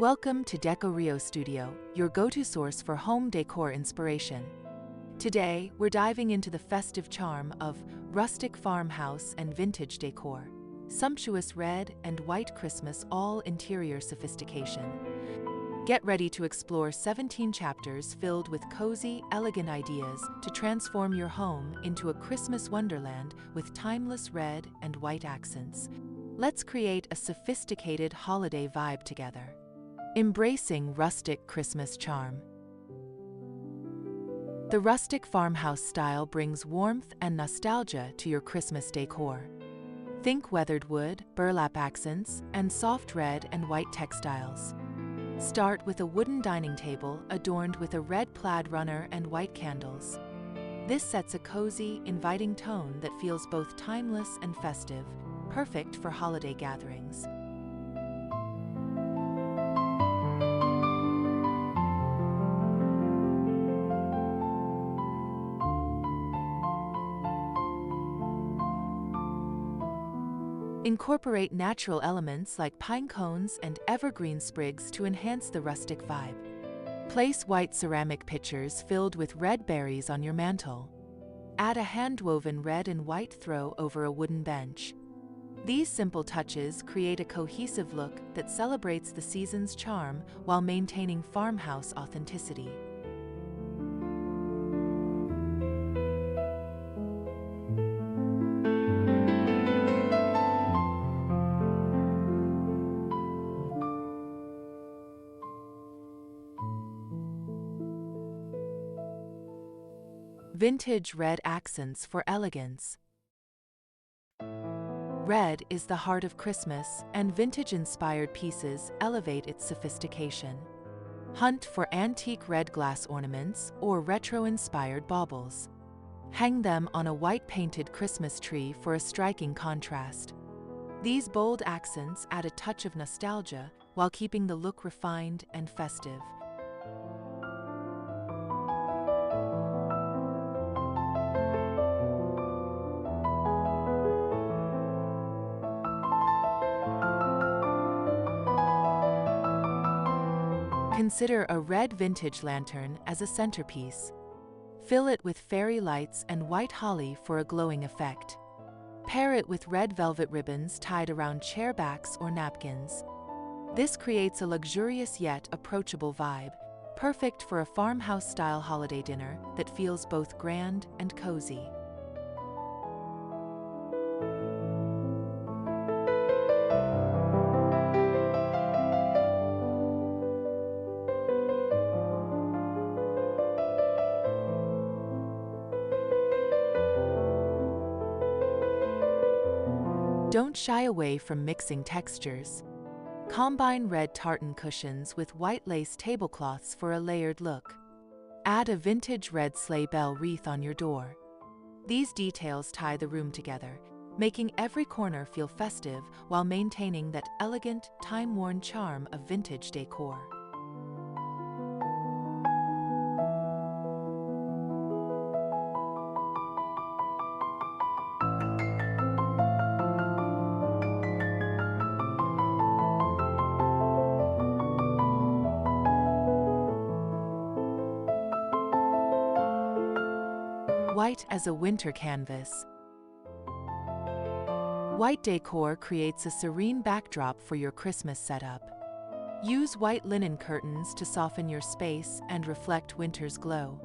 Welcome to Decor Studio, your go-to source for home decor inspiration. Today, we're diving into the festive charm of rustic farmhouse and vintage decor. Sumptuous red and white Christmas all interior sophistication. Get ready to explore 17 chapters filled with cozy, elegant ideas to transform your home into a Christmas wonderland with timeless red and white accents. Let's create a sophisticated holiday vibe together. Embracing rustic Christmas charm. The rustic farmhouse style brings warmth and nostalgia to your Christmas decor. Think weathered wood, burlap accents, and soft red and white textiles. Start with a wooden dining table adorned with a red plaid runner and white candles. This sets a cozy, inviting tone that feels both timeless and festive, perfect for holiday gatherings. Incorporate natural elements like pine cones and evergreen sprigs to enhance the rustic vibe. Place white ceramic pitchers filled with red berries on your mantel. Add a hand-woven red and white throw over a wooden bench. These simple touches create a cohesive look that celebrates the season's charm while maintaining farmhouse authenticity. Vintage red accents for elegance. Red is the heart of Christmas, and vintage-inspired pieces elevate its sophistication. Hunt for antique red glass ornaments or retro-inspired baubles. Hang them on a white-painted Christmas tree for a striking contrast. These bold accents add a touch of nostalgia while keeping the look refined and festive. Consider a red vintage lantern as a centerpiece. Fill it with fairy lights and white holly for a glowing effect. Pair it with red velvet ribbons tied around chair backs or napkins. This creates a luxurious yet approachable vibe, perfect for a farmhouse-style holiday dinner that feels both grand and cozy. Don't shy away from mixing textures. Combine red tartan cushions with white lace tablecloths for a layered look. Add a vintage red sleigh bell wreath on your door. These details tie the room together, making every corner feel festive while maintaining that elegant, time-worn charm of vintage decor. White as a winter canvas. White decor creates a serene backdrop for your Christmas setup. Use white linen curtains to soften your space and reflect winter's glow.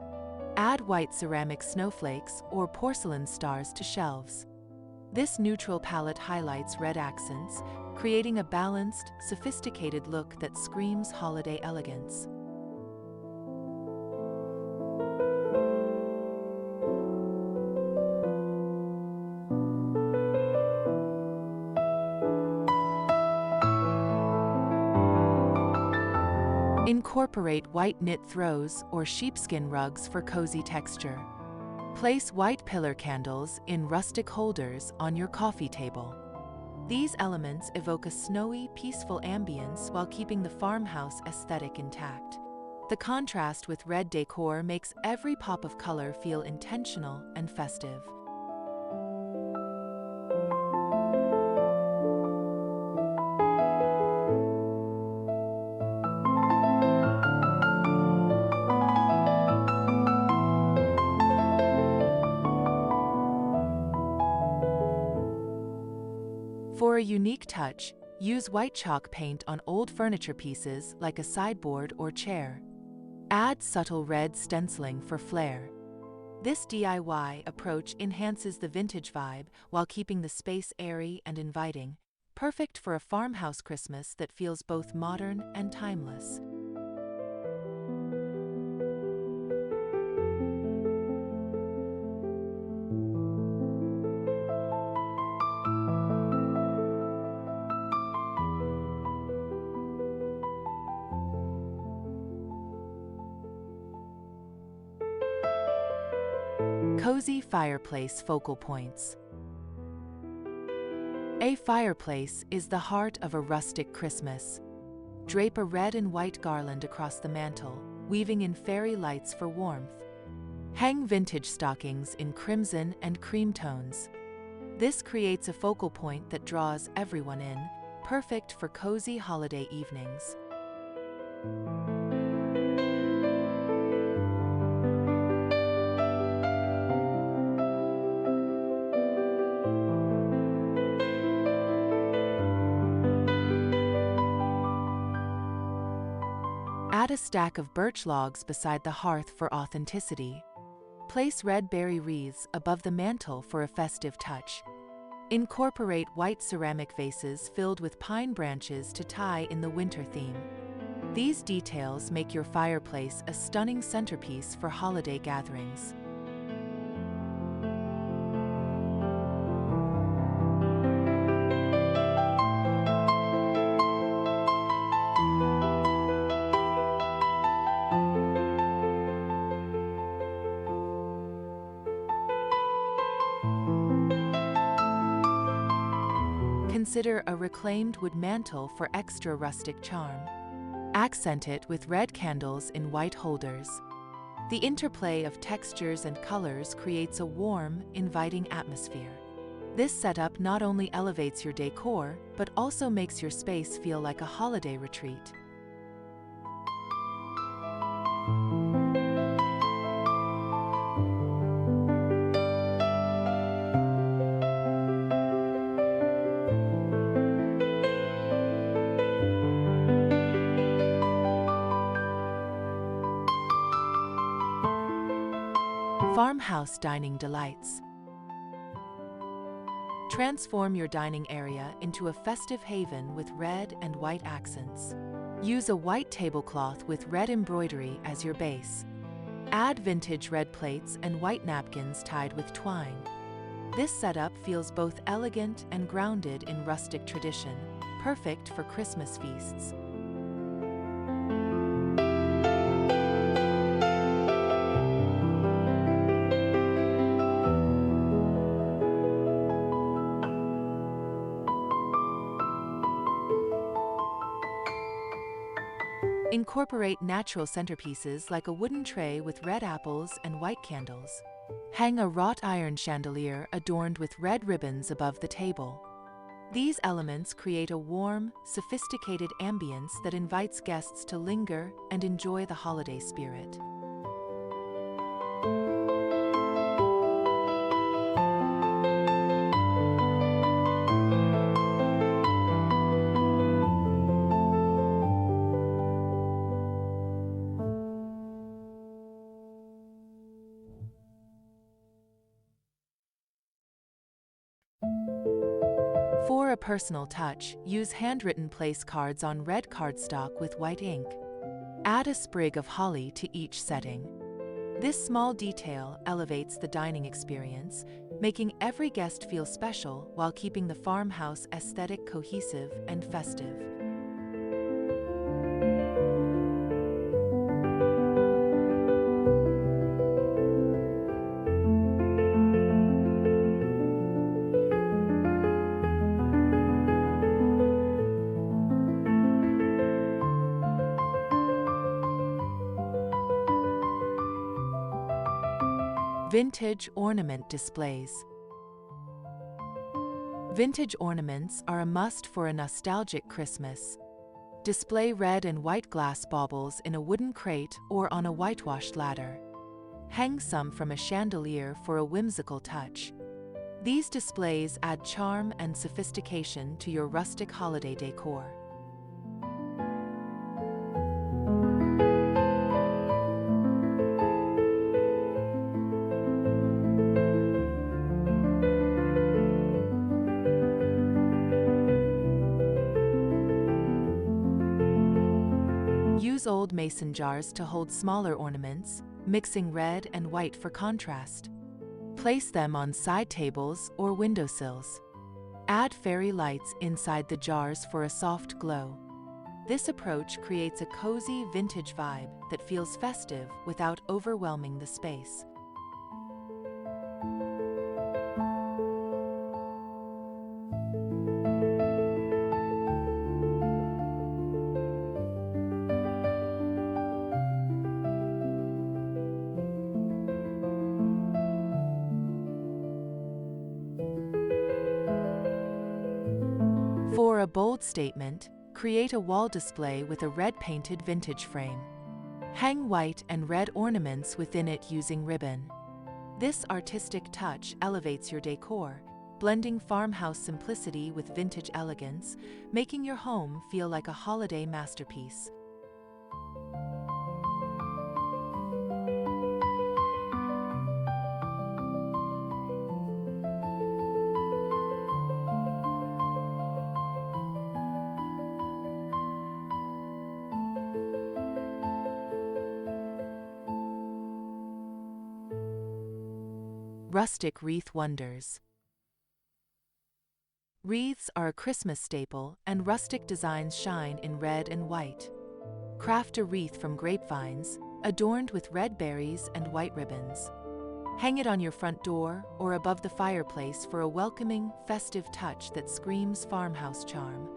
Add white ceramic snowflakes or porcelain stars to shelves. This neutral palette highlights red accents, creating a balanced, sophisticated look that screams holiday elegance. Incorporate white knit throws or sheepskin rugs for cozy texture. Place white pillar candles in rustic holders on your coffee table. These elements evoke a snowy, peaceful ambience while keeping the farmhouse aesthetic intact. The contrast with red decor makes every pop of color feel intentional and festive. For a unique touch, use white chalk paint on old furniture pieces like a sideboard or chair. Add subtle red stenciling for flair. This DIY approach enhances the vintage vibe while keeping the space airy and inviting, perfect for a farmhouse Christmas that feels both modern and timeless. Cozy fireplace focal points. A fireplace is the heart of a rustic Christmas. Drape a red and white garland across the mantel, weaving in fairy lights for warmth. Hang vintage stockings in crimson and cream tones. This creates a focal point that draws everyone in, perfect for cozy holiday evenings. Add a stack of birch logs beside the hearth for authenticity. Place red berry wreaths above the mantel for a festive touch. Incorporate white ceramic vases filled with pine branches to tie in the winter theme. These details make your fireplace a stunning centerpiece for holiday gatherings. Consider a reclaimed wood mantel for extra rustic charm. Accent it with red candles in white holders. The interplay of textures and colors creates a warm, inviting atmosphere. This setup not only elevates your decor, but also makes your space feel like a holiday retreat. Farmhouse dining delights. Transform your dining area into a festive haven with red and white accents. Use a white tablecloth with red embroidery as your base. Add vintage red plates and white napkins tied with twine. This setup feels both elegant and grounded in rustic tradition, perfect for Christmas feasts. Incorporate natural centerpieces like a wooden tray with red apples and white candles. Hang a wrought iron chandelier adorned with red ribbons above the table. These elements create a warm, sophisticated ambience that invites guests to linger and enjoy the holiday spirit. For a personal touch, use handwritten place cards on red cardstock with white ink. Add a sprig of holly to each setting. This small detail elevates the dining experience, making every guest feel special while keeping the farmhouse aesthetic cohesive and festive. Vintage ornament displays. Vintage ornaments are a must for a nostalgic Christmas. Display red and white glass baubles in a wooden crate or on a whitewashed ladder. Hang some from a chandelier for a whimsical touch. These displays add charm and sophistication to your rustic holiday decor. Use old mason jars to hold smaller ornaments, mixing red and white for contrast. Place them on side tables or windowsills. Add fairy lights inside the jars for a soft glow. This approach creates a cozy vintage vibe that feels festive without overwhelming the space. For a bold statement, create a wall display with a red-painted vintage frame. Hang white and red ornaments within it using ribbon. This artistic touch elevates your decor, blending farmhouse simplicity with vintage elegance, making your home feel like a holiday masterpiece. Rustic wreath wonders. Wreaths are a Christmas staple, and rustic designs shine in red and white. Craft a wreath from grapevines, adorned with red berries and white ribbons. Hang it on your front door or above the fireplace for a welcoming, festive touch that screams farmhouse charm.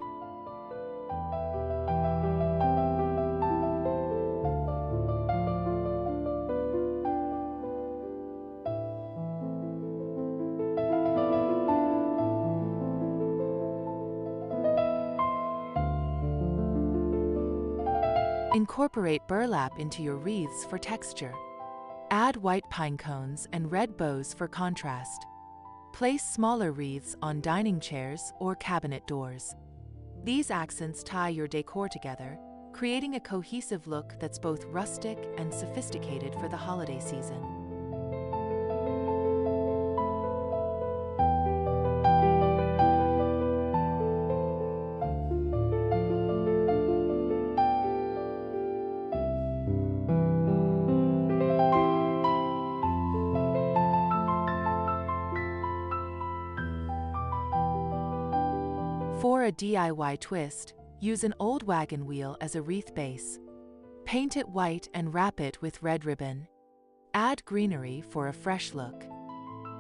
Incorporate burlap into your wreaths for texture. Add white pine cones and red bows for contrast. Place smaller wreaths on dining chairs or cabinet doors. These accents tie your decor together, creating a cohesive look that's both rustic and sophisticated for the holiday season. For a DIY twist, use an old wagon wheel as a wreath base. Paint it white and wrap it with red ribbon. Add greenery for a fresh look.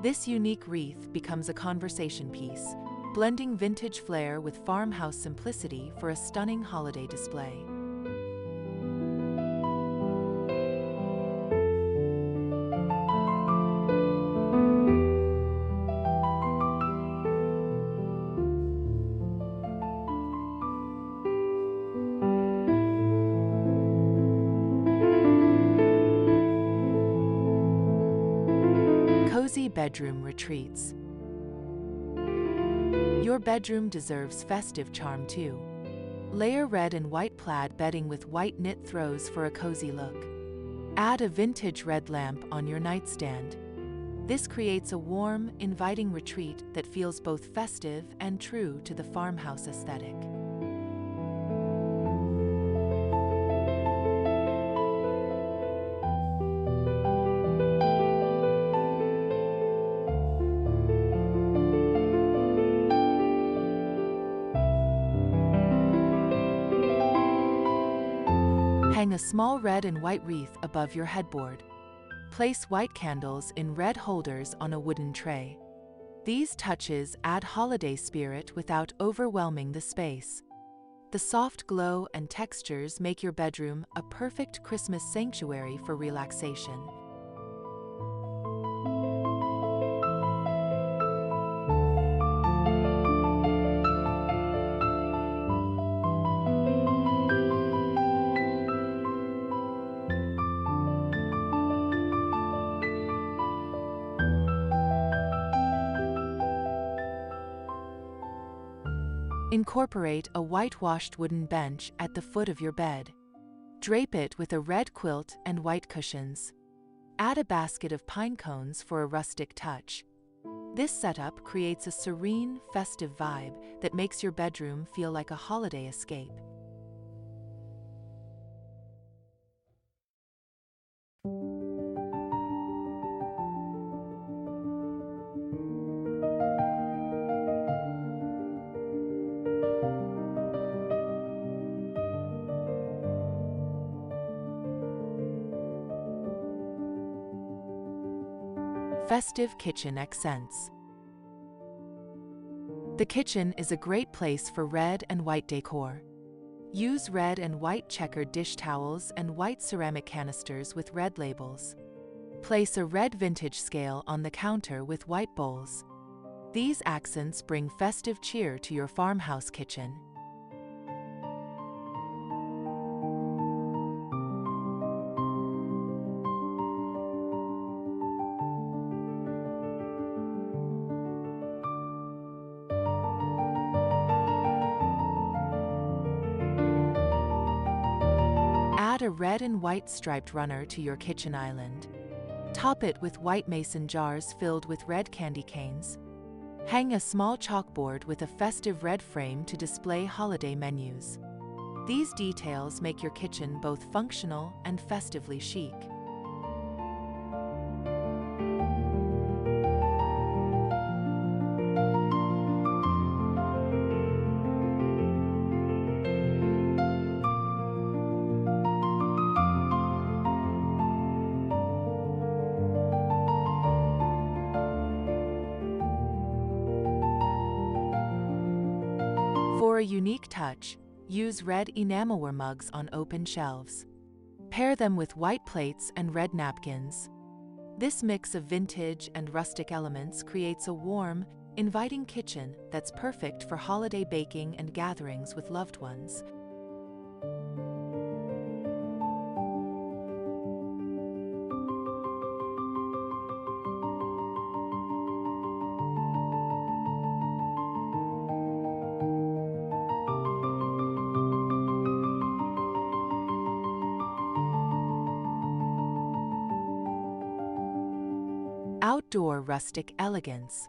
This unique wreath becomes a conversation piece, blending vintage flair with farmhouse simplicity for a stunning holiday display. Cozy bedroom retreats. Your bedroom deserves festive charm too. Layer red and white plaid bedding with white knit throws for a cozy look. Add a vintage red lamp on your nightstand. This creates a warm, inviting retreat that feels both festive and true to the farmhouse aesthetic. Hang a small red and white wreath above your headboard. Place white candles in red holders on a wooden tray. These touches add holiday spirit without overwhelming the space. The soft glow and textures make your bedroom a perfect Christmas sanctuary for relaxation. Incorporate a whitewashed wooden bench at the foot of your bed. Drape it with a red quilt and white cushions. Add a basket of pine cones for a rustic touch. This setup creates a serene, festive vibe that makes your bedroom feel like a holiday escape. Festive kitchen accents. The kitchen is a great place for red and white decor. Use red and white checkered dish towels and white ceramic canisters with red labels. Place a red vintage scale on the counter with white bowls. These accents bring festive cheer to your farmhouse kitchen. Add a red and white striped runner to your kitchen island. Top it with white mason jars filled with red candy canes. Hang a small chalkboard with a festive red frame to display holiday menus. These details make your kitchen both functional and festively chic. For a unique touch, use red enamelware mugs on open shelves. Pair them with white plates and red napkins. This mix of vintage and rustic elements creates a warm, inviting kitchen that's perfect for holiday baking and gatherings with loved ones. Outdoor rustic elegance.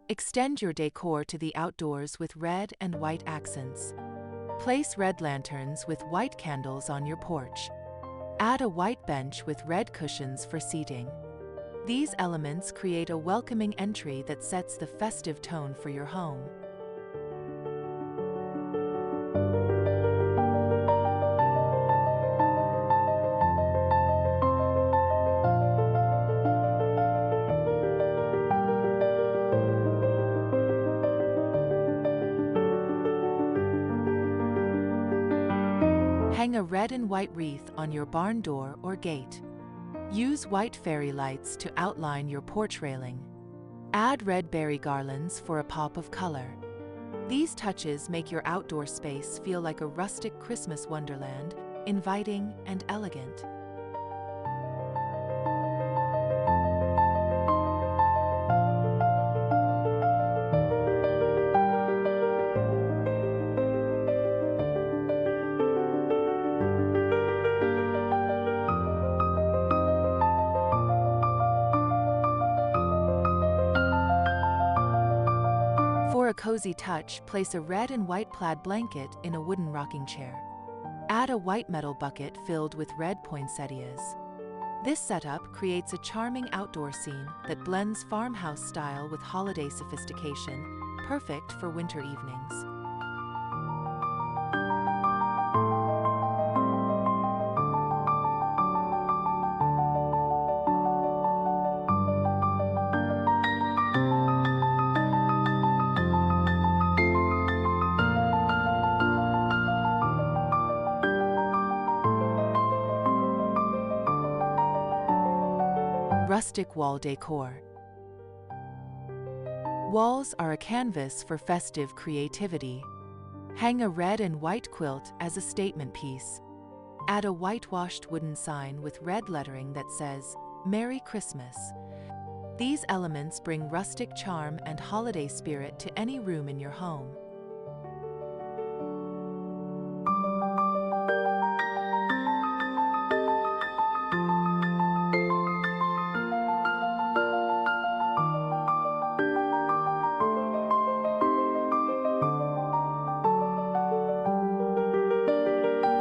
Extend your decor to the outdoors with red and white accents. Place red lanterns with white candles on your porch. Add a white bench with red cushions for seating. These elements create a welcoming entry that sets the festive tone for your home. Hang a red and white wreath on your barn door or gate. Use white fairy lights to outline your porch railing. Add red berry garlands for a pop of color. These touches make your outdoor space feel like a rustic Christmas wonderland, inviting and elegant. For a cozy touch, place a red and white plaid blanket in a wooden rocking chair. Add a white metal bucket filled with red poinsettias. This setup creates a charming outdoor scene that blends farmhouse style with holiday sophistication, perfect for winter evenings. Rustic wall decor. Walls are a canvas for festive creativity. Hang a red and white quilt as a statement piece. Add a whitewashed wooden sign with red lettering that says, "Merry Christmas." These elements bring rustic charm and holiday spirit to any room in your home.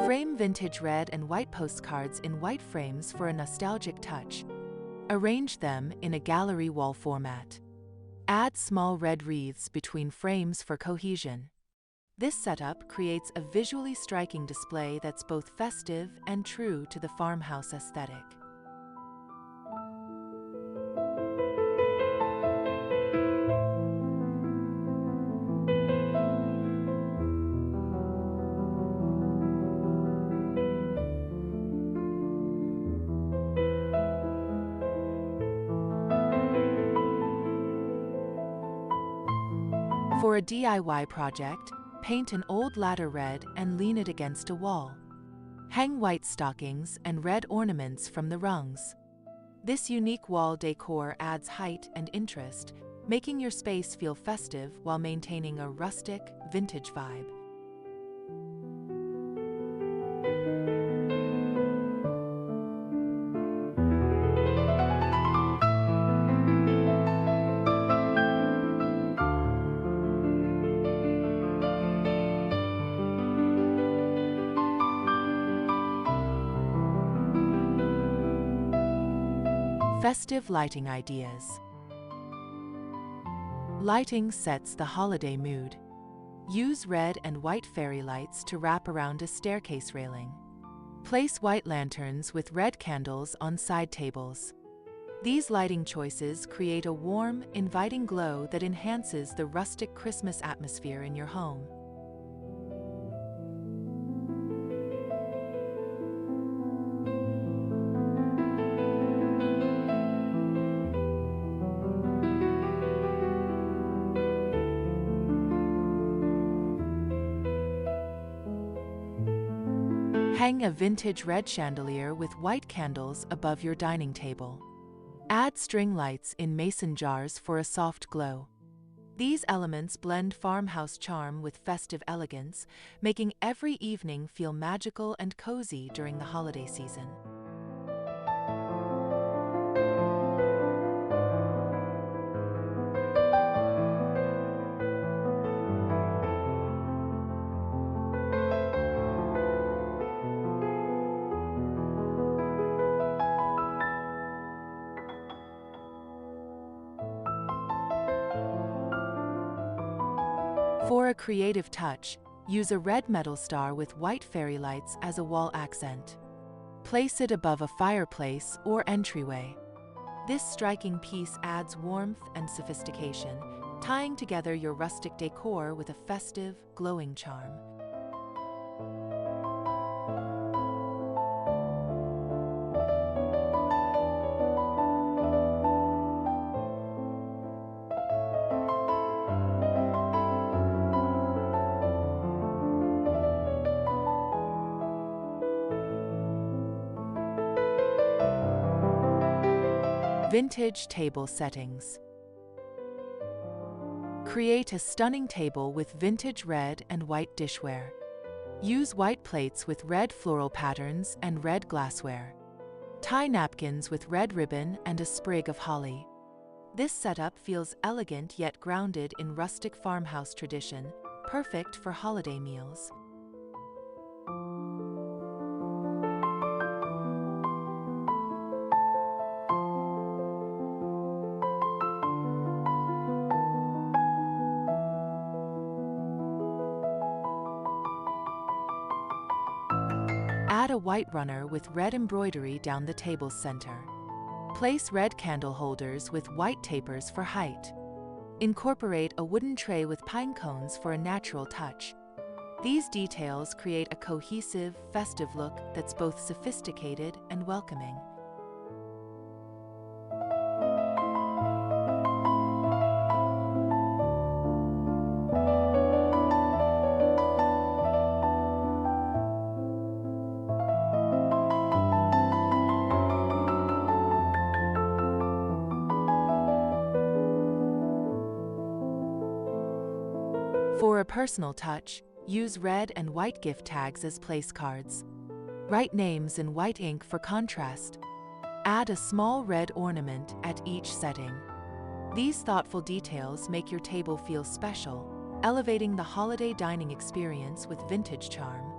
Frame vintage red and white postcards in white frames for a nostalgic touch. Arrange them in a gallery wall format. Add small red wreaths between frames for cohesion. This setup creates a visually striking display that's both festive and true to the farmhouse aesthetic. For a DIY project, paint an old ladder red and lean it against a wall. Hang white stockings and red ornaments from the rungs. This unique wall decor adds height and interest, making your space feel festive while maintaining a rustic, vintage vibe. Festive lighting ideas. Lighting sets the holiday mood. Use red and white fairy lights to wrap around a staircase railing. Place white lanterns with red candles on side tables. These lighting choices create a warm, inviting glow that enhances the rustic Christmas atmosphere in your home. Hang a vintage red chandelier with white candles above your dining table. Add string lights in mason jars for a soft glow. These elements blend farmhouse charm with festive elegance, making every evening feel magical and cozy during the holiday season. For a creative touch, use a red metal star with white fairy lights as a wall accent. Place it above a fireplace or entryway. This striking piece adds warmth and sophistication, tying together your rustic decor with a festive, glowing charm. Vintage table settings. Create a stunning table with vintage red and white dishware. Use white plates with red floral patterns and red glassware. Tie napkins with red ribbon and a sprig of holly. This setup feels elegant yet grounded in rustic farmhouse tradition, perfect for holiday meals. Add a white runner with red embroidery down the table's center. Place red candle holders with white tapers for height. Incorporate a wooden tray with pine cones for a natural touch. These details create a cohesive, festive look that's both sophisticated and welcoming. For a personal touch, use red and white gift tags as place cards. Write names in white ink for contrast. Add a small red ornament at each setting. These thoughtful details make your table feel special, elevating the holiday dining experience with vintage charm.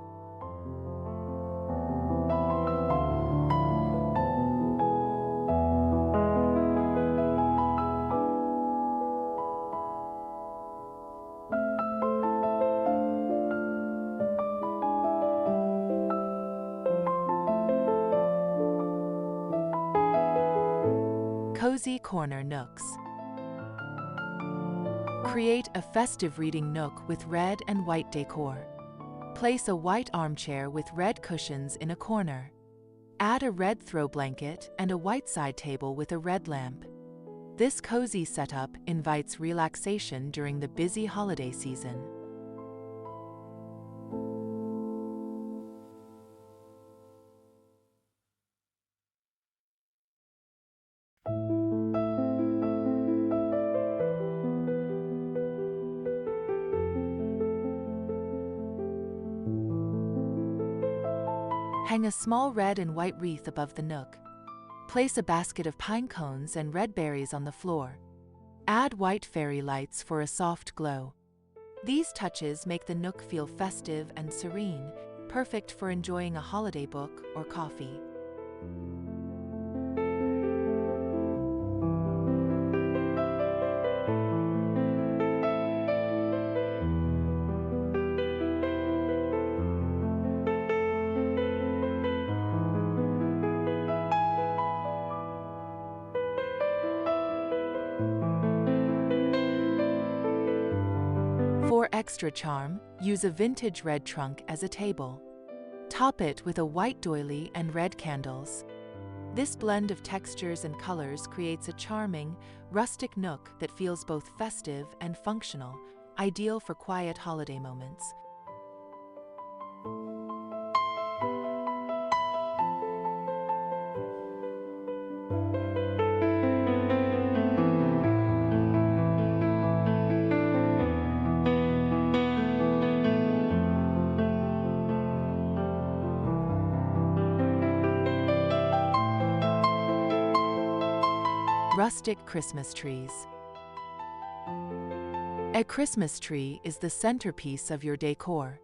Cozy Corner Nooks. Create a festive reading nook with red and white decor. Place a white armchair with red cushions in a corner. Add a red throw blanket and a white side table with a red lamp. This cozy setup invites relaxation during the busy holiday season. Hang a small red and white wreath above the nook. Place a basket of pine cones and red berries on the floor. Add white fairy lights for a soft glow. These touches make the nook feel festive and serene, perfect for enjoying a holiday book or coffee. For extra charm, use a vintage red trunk as a table. Top it with a white doily and red candles. This blend of textures and colors creates a charming, rustic nook that feels both festive and functional, ideal for quiet holiday moments. Rustic Christmas trees. A Christmas tree is the centerpiece of your decor.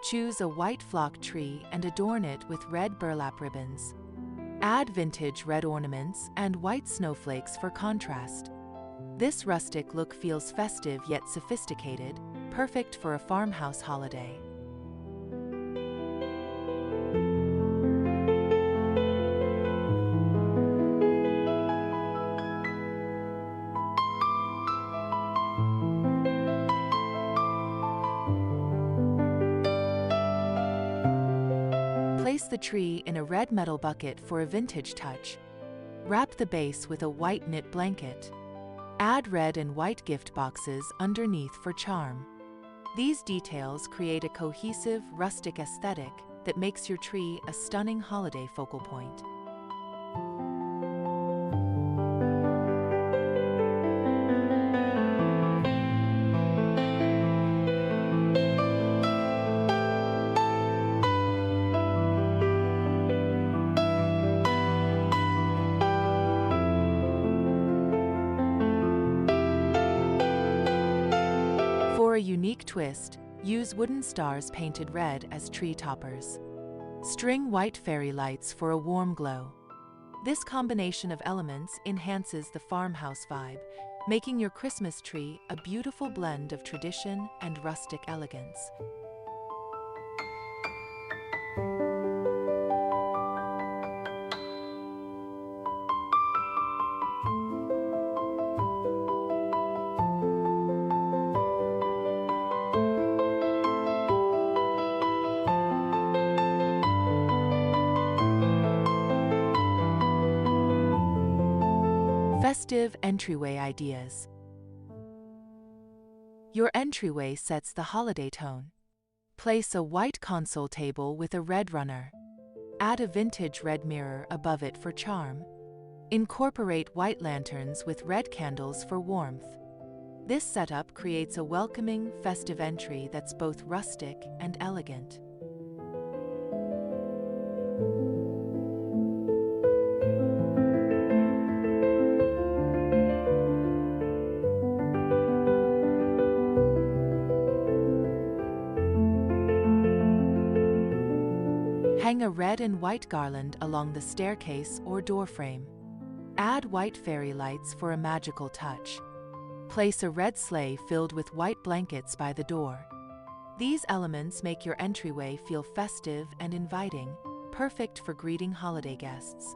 Choose a white flock tree and adorn it with red burlap ribbons. Add vintage red ornaments and white snowflakes for contrast. This rustic look feels festive yet sophisticated, perfect for a farmhouse holiday. Place the tree in a red metal bucket for a vintage touch. Wrap the base with a white knit blanket. Add red and white gift boxes underneath for charm. These details create a cohesive, rustic aesthetic that makes your tree a stunning holiday focal point. For a unique twist, use wooden stars painted red as tree toppers. String white fairy lights for a warm glow. This combination of elements enhances the farmhouse vibe, making your Christmas tree a beautiful blend of tradition and rustic elegance. Festive entryway ideas. Your entryway sets the holiday tone. Place a white console table with a red runner. Add a vintage red mirror above it for charm. Incorporate white lanterns with red candles for warmth. This setup creates a welcoming, festive entry that's both rustic and elegant. Hang a red and white garland along the staircase or doorframe. Add white fairy lights for a magical touch. Place a red sleigh filled with white blankets by the door. These elements make your entryway feel festive and inviting, perfect for greeting holiday guests.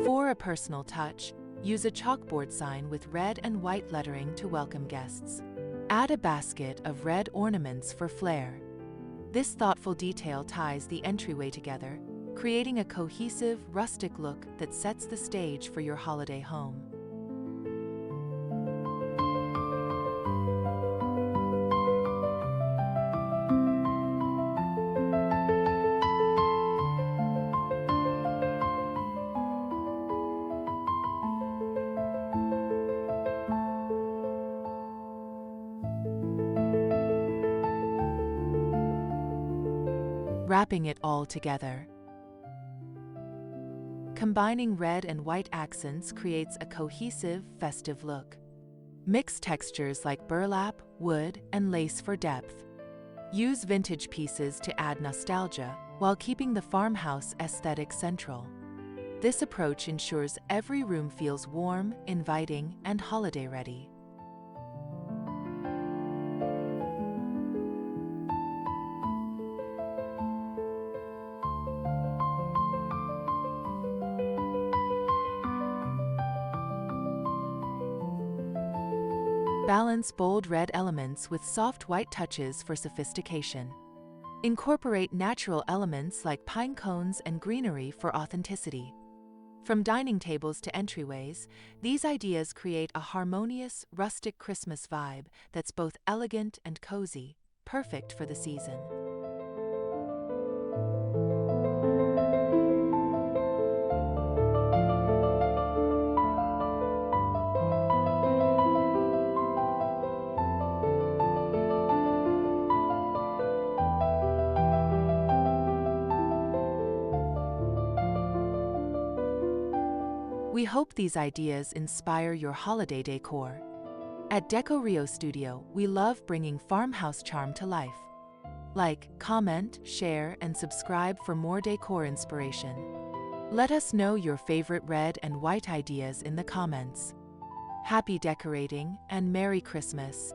For a personal touch, use a chalkboard sign with red and white lettering to welcome guests. Add a basket of red ornaments for flair. This thoughtful detail ties the entryway together, creating a cohesive, rustic look that sets the stage for your holiday home. Wrapping it all together. Combining red and white accents creates a cohesive, festive look. Mix textures like burlap, wood, and lace for depth. Use vintage pieces to add nostalgia while keeping the farmhouse aesthetic central. This approach ensures every room feels warm, inviting, and holiday-ready. Balance bold red elements with soft white touches for sophistication. Incorporate natural elements like pine cones and greenery for authenticity. From dining tables to entryways, these ideas create a harmonious, rustic Christmas vibe that's both elegant and cozy, perfect for the season. We hope these ideas inspire your holiday decor. At Decor Studio, we love bringing farmhouse charm to life. Like, comment, share, and subscribe for more decor inspiration. Let us know your favorite red and white ideas in the comments. Happy decorating and Merry Christmas!